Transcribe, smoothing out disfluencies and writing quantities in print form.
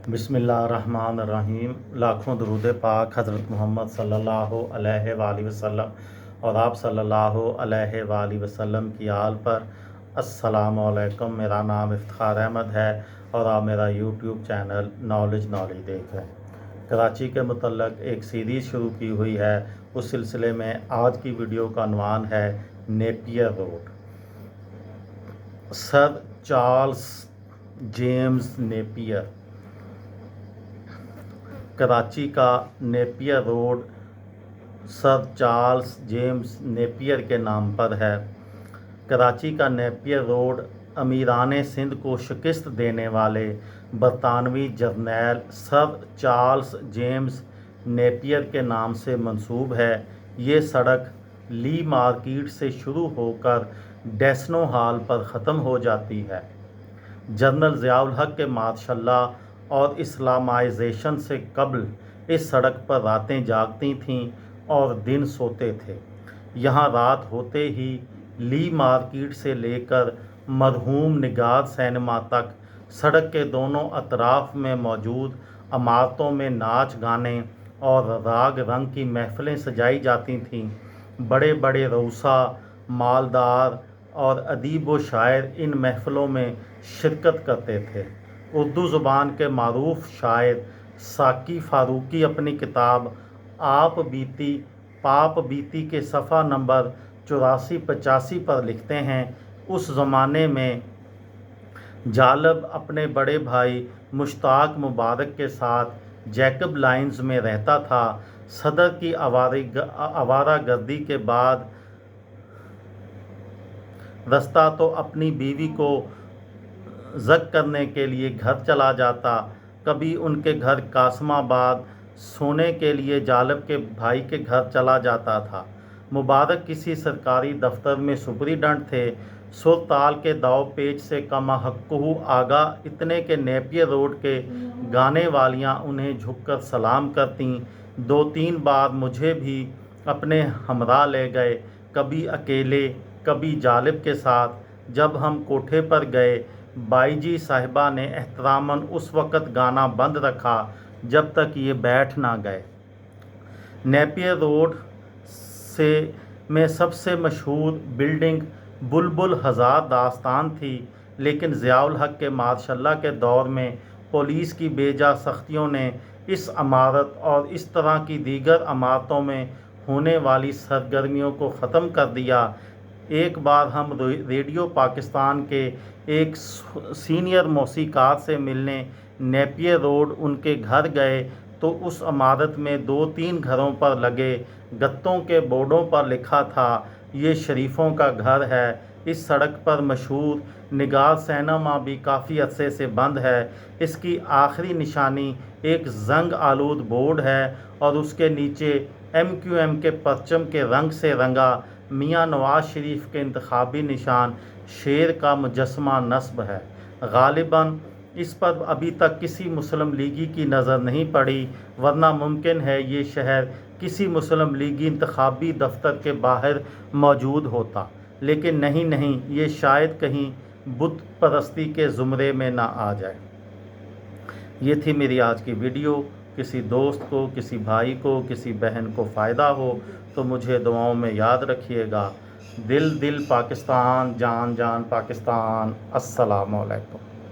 बिस्मिल्लाहिर्रहमानिर्रहीम। लाखों दरूद पाक हज़रत मोहम्मद सल्लल्लाहु अलैहि वसल्लम और आप सल्लल्लाहु अलैहि वसल्लम की आल पर। अस्सलामु अलैकुम। मेरा नाम इफ्तिखार अहमद है और आप मेरा यूट्यूब चैनल नॉलेज देख रहे हैं। कराची के मुतल्लक एक सीरीज़ शुरू की हुई है। उस सिलसिले में आज की वीडियो का अनवान है Napier road. Sir Charles James Napier Karachi का Napier road sir Charles James Napier के नाम पर है। कराची का नेपियर रोड अमीरान सिंध को शिकस्त देने वाले बरतानवी जर्नैल सर चार्ल्स जेम्स नेपियर के नाम से मंसूब है। ये सड़क ली मार्केट से शुरू होकर डेस्नो हॉल पर ख़त्म हो जाती है। जनरल ज़ियाउल हक के मार्शल्ला और इस्लामाइजेशन से कबल इस सड़क पर रातें जागती थीं और दिन सोते थे। यहाँ रात होते ही ली मार्केट से लेकर मरहूम निगार सिनेमा तक सड़क के दोनों अतराफ में मौजूद इमारतों में नाच गाने और राग रंग की महफ़िलें सजाई जाती थीं। बड़े बड़े रऊसा, मालदार और अदीब व शायर इन महफ़िलों में शिरकत करते थे। उर्दू ज़ुबान के मारूफ शायर साकी फ़ारूकी अपनी किताब आप बीती पाप बीती के सफ़ा नंबर 84-85 पर लिखते हैं, उस ज़माने में जालब अपने बड़े भाई मुश्ताक मुबारक के साथ जैकब लाइन्स में रहता था। सदर की आवारागर्दी के बाद रास्ता तो अपनी बीवी को ज़क करने के लिए घर चला जाता। कभी उनके घर कासमाबाद सोने के लिए जालब के भाई के घर चला जाता था। मुबारक किसी सरकारी दफ्तर में सुपरिटेंडेंट थे। सुरताल के दाव पेच से कमा हक्कू आगा इतने के नेपियर रोड के गाने वालियाँ उन्हें झुककर सलाम करतीं। 2-3 बार मुझे भी अपने हमरा ले गए, कभी अकेले कभी जालिब के साथ। जब हम कोठे पर गए, बाईजी साहिबा ने एहतरामन उस वक़्त गाना बंद रखा जब तक ये बैठ ना गए। नेपियर रोड से में सबसे मशहूर बिल्डिंग बुलबुल हज़ार दास्तान थी, लेकिन ज़ियाउल हक के मार्शल्ला के दौर में पुलिस की बेजा सख्तियों ने इस इमारत और इस तरह की दीगर इमारतों में होने वाली सरगर्मियों को ख़त्म कर दिया। एक बार हम रेडियो पाकिस्तान के एक सीनियर मौसीकार से मिलने नेपियर रोड उनके घर गए तो उस इमारत में 2-3 घरों पर लगे गत्तों के बोर्डों पर लिखा था, ये शरीफों का घर है। इस सड़क पर मशहूर निगार सिनेमा भी काफ़ी अरसे से बंद है। इसकी आखिरी निशानी एक जंग आलूद बोर्ड है और उसके नीचे MQM के परचम के रंग से रंगा मियाँ नवाज शरीफ के इंतखाबी निशान शेर का मुजस्समा नस्ब है। गालिबन इस पर अभी तक किसी मुस्लिम लीगी की नज़र नहीं पड़ी, वरना मुमकिन है ये शहर किसी मुस्लिम लीगी इंतखाबी दफ्तर के बाहर मौजूद होता, लेकिन नहीं, ये शायद कहीं बुत परस्ती के ज़ुमरे में ना आ जाए। ये थी मेरी आज की वीडियो। किसी दोस्त को, किसी भाई को, किसी बहन को फ़ायदा हो तो मुझे दुआओं में याद रखिएगा। दिल दिल पाकिस्तान, जान जान पाकिस्तान। अस्सलामु अलैकुम।